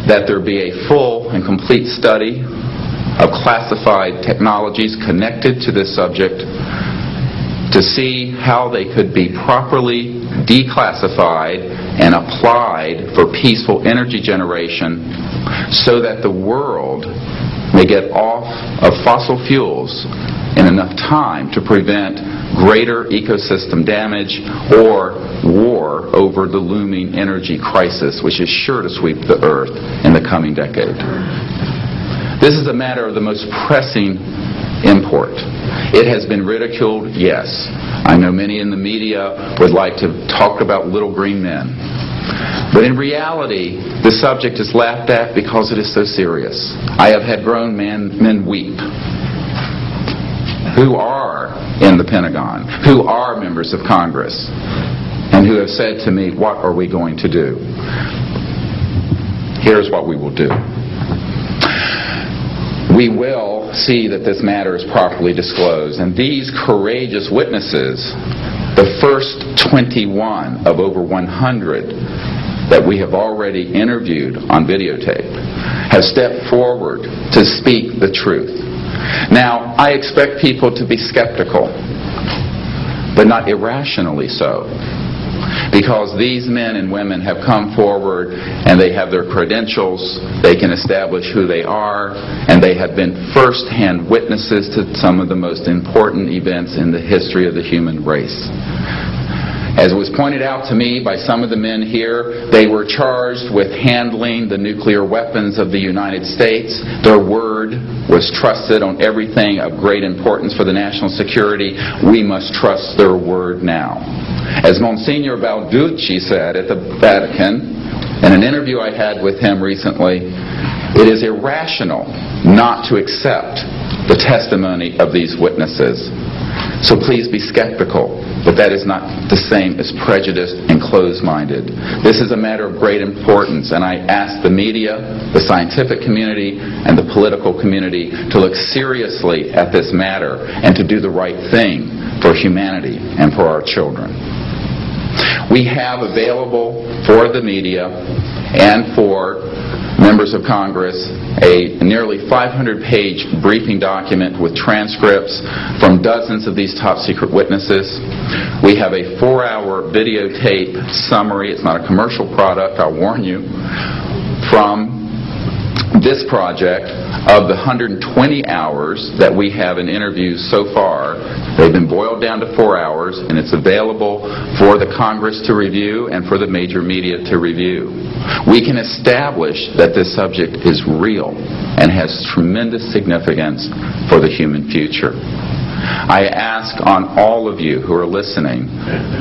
that there be a full and complete study of classified technologies connected to this subject to see how they could be properly declassified and applied for peaceful energy generation so that the world may get off of fossil fuels in enough time to prevent greater ecosystem damage or war over the looming energy crisis, which is sure to sweep the earth in the coming decade. This is a matter of the most pressing import. It has been ridiculed, yes. I know many in the media would like to talk about little green men. But in reality, the subject is laughed at because it is so serious. I have had grown men weep who are in the Pentagon, who are members of Congress, and who have said to me, what are we going to do? Here's what we will do. We will see that this matter is properly disclosed. And these courageous witnesses, the first 21 of over 100 that we have already interviewed on videotape, have stepped forward to speak the truth. Now, I expect people to be skeptical, but not irrationally so. Because these men and women have come forward and they have their credentials, they can establish who they are, and they have been first-hand witnesses to some of the most important events in the history of the human race. As was pointed out to me by some of the men here, they were charged with handling the nuclear weapons of the United States. Their word was trusted on everything of great importance for the national security. We must trust their word now. As Monsignor Balducci said at the Vatican, in an interview I had with him recently, it is irrational not to accept the testimony of these witnesses. So please be skeptical, but that is not the same as prejudiced and closed-minded. This is a matter of great importance, and I ask the media, the scientific community, and the political community to look seriously at this matter and to do the right thing for humanity and for our children. We have available for the media and for members of Congress a nearly 500-page briefing document with transcripts from dozens of these top-secret witnesses. We have a 4-hour videotape summary. It's not a commercial product, I'll warn you, from this project of the 120 hours that we have in interviews so far. They've been boiled down to 4 hours, and it's available for the Congress to review and for the major media to review. We can establish that this subject is real and has tremendous significance for the human future. I ask on all of you who are listening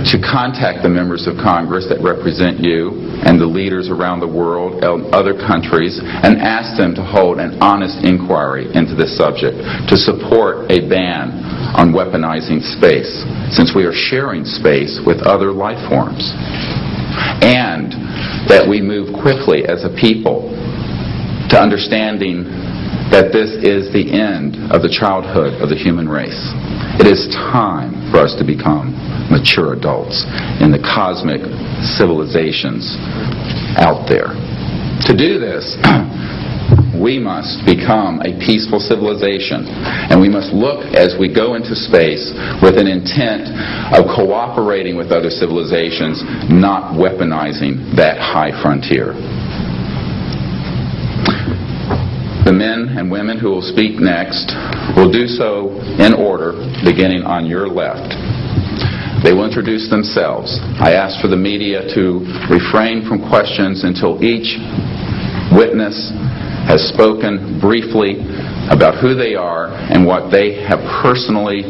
to contact the members of Congress that represent you and the leaders around the world and other countries and ask them to hold an honest inquiry into this subject to support a ban on weaponizing space, since we are sharing space with other life forms. And that we move quickly as a people to understanding that this is the end of the childhood of the human race. It is time for us to become mature adults in the cosmic civilizations out there. To do this, we must become a peaceful civilization, and we must look as we go into space with an intent of cooperating with other civilizations, not weaponizing that high frontier. The men and women who will speak next will do so in order, beginning on your left. They will introduce themselves. I ask for the media to refrain from questions until each witness has spoken briefly about who they are and what they have personally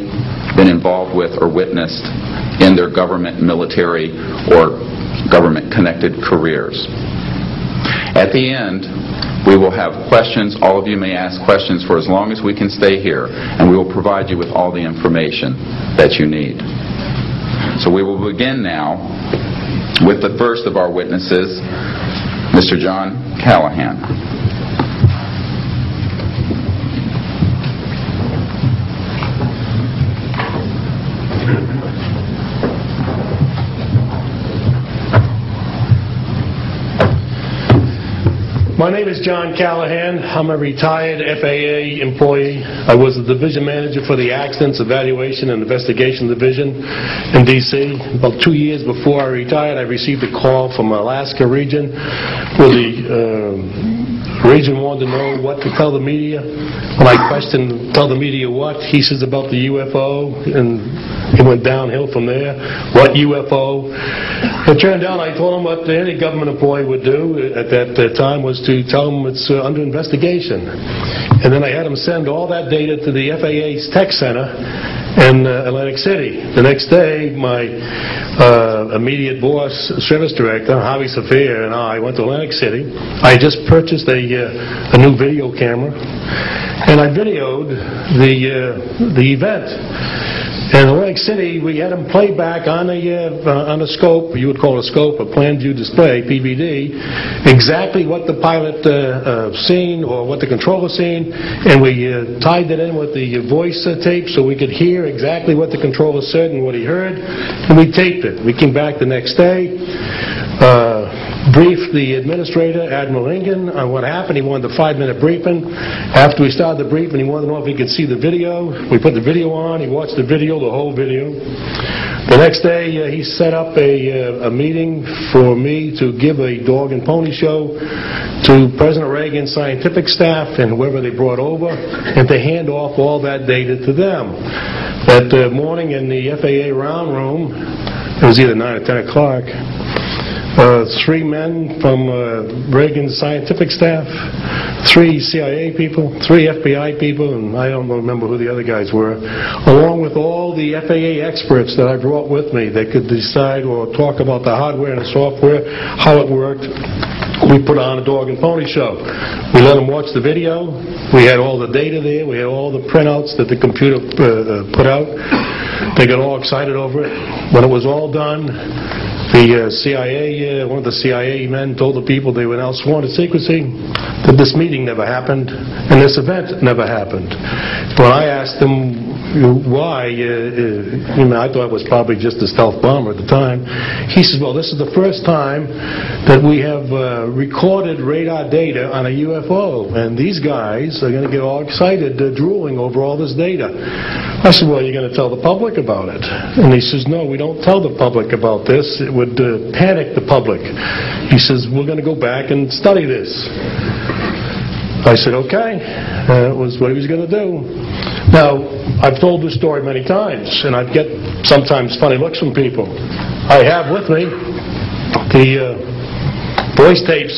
been involved with or witnessed in their government, military, or government-connected careers. At the end, we will have questions. All of you may ask questions for as long as we can stay here, and we will provide you with all the information that you need. So we will begin now with the first of our witnesses, Mr. John Callahan. My name is John Callahan. I'm a retired FAA employee. I was the division manager for the Accidents Evaluation and Investigation Division in D.C. About 2 years before I retired, I received a call from Alaska region where the region wanted to know what to tell the media. When I questioned, tell the media what? He says about the UFO, and it went downhill from there. What UFO? It turned out I told him what any government employee would do at that time was to tell them it's under investigation. And then I had him send all that data to the FAA's tech center in Atlantic City. The next day, my immediate boss, service director, Javi Safir, and I went to Atlantic City. I just purchased a new video camera, and I videoed the event. In Atlantic City, we had them play back on a scope, you would call it a scope, a plan view display, PVD, exactly what the pilot seen or what the controller seen, and we tied it in with the voice tape so we could hear exactly what the controller said and what he heard, and we taped it. We came back the next day, briefed the administrator, Admiral Ingen, on what happened. He wanted a 5-minute briefing. After we started the briefing, he wanted to know if he could see the video. We put the video on. He watched the video, the whole video. The next day, he set up a meeting for me to give a dog and pony show to President Reagan's scientific staff and whoever they brought over, and to hand off all that data to them. That morning in the FAA round room, it was either 9 or 10 o'clock, 3 men from Reagan's scientific staff, 3 CIA people, 3 FBI people, and I don't remember who the other guys were, along with all the FAA experts that I brought with me that could decide or talk about the hardware and the software, how it worked. We put on a dog and pony show. We let them watch the video. We had all the data there. We had all the printouts that the computer put out. They got all excited over it. When it was all done, the CIA, one of the CIA men told the people they were now sworn to secrecy, that this meeting never happened and this event never happened. When I asked them why, I thought it was probably just a stealth bomber at the time. He says, well, this is the first time that we have recorded radar data on a UFO, and these guys are going to get all excited, drooling over all this data. I said, well, you're going to tell the public about it? And he says, no, we don't tell the public about this. It would panic the public. He says, we're going to go back and study this. I said, okay. That was what he was going to do. Now, I've told this story many times, and I get sometimes funny looks from people. I have with me the voice tapes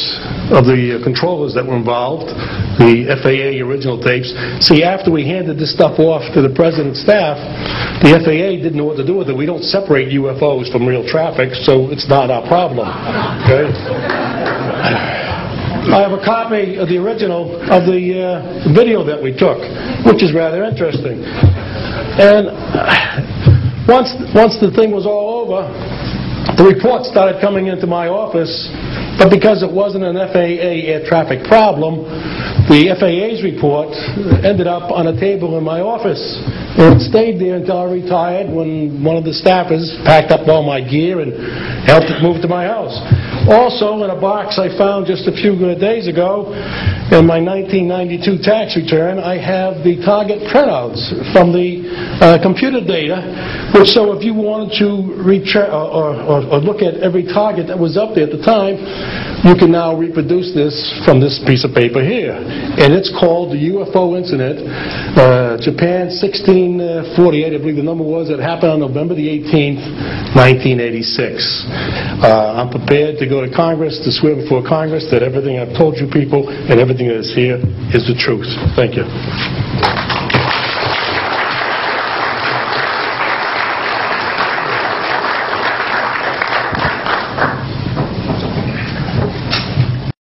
of the controllers that were involved, the FAA original tapes. See, after we handed this stuff off to the President's staff, the FAA didn't know what to do with it. We don't separate UFOs from real traffic, so it's not our problem. Okay? I have a copy of the original of the video that we took, which is rather interesting. And once the thing was all over, the reports started coming into my office, but because it wasn't an FAA air traffic problem, the FAA's report ended up on a table in my office. And it stayed there until I retired, when one of the staffers packed up all my gear and helped it move to my house. Also, in a box I found just a few days ago, in my 1992 tax return, I have the target printouts from the computer data, which, so if you wanted to or look at every target that was up there at the time, you can now reproduce this from this piece of paper here. And it's called the UFO incident, Japan 1648, I believe the number was. It happened on November the 18th, 1986. I'm prepared to go to Congress to swear before Congress that everything I've told you people and everything that is here is the truth. Thank you.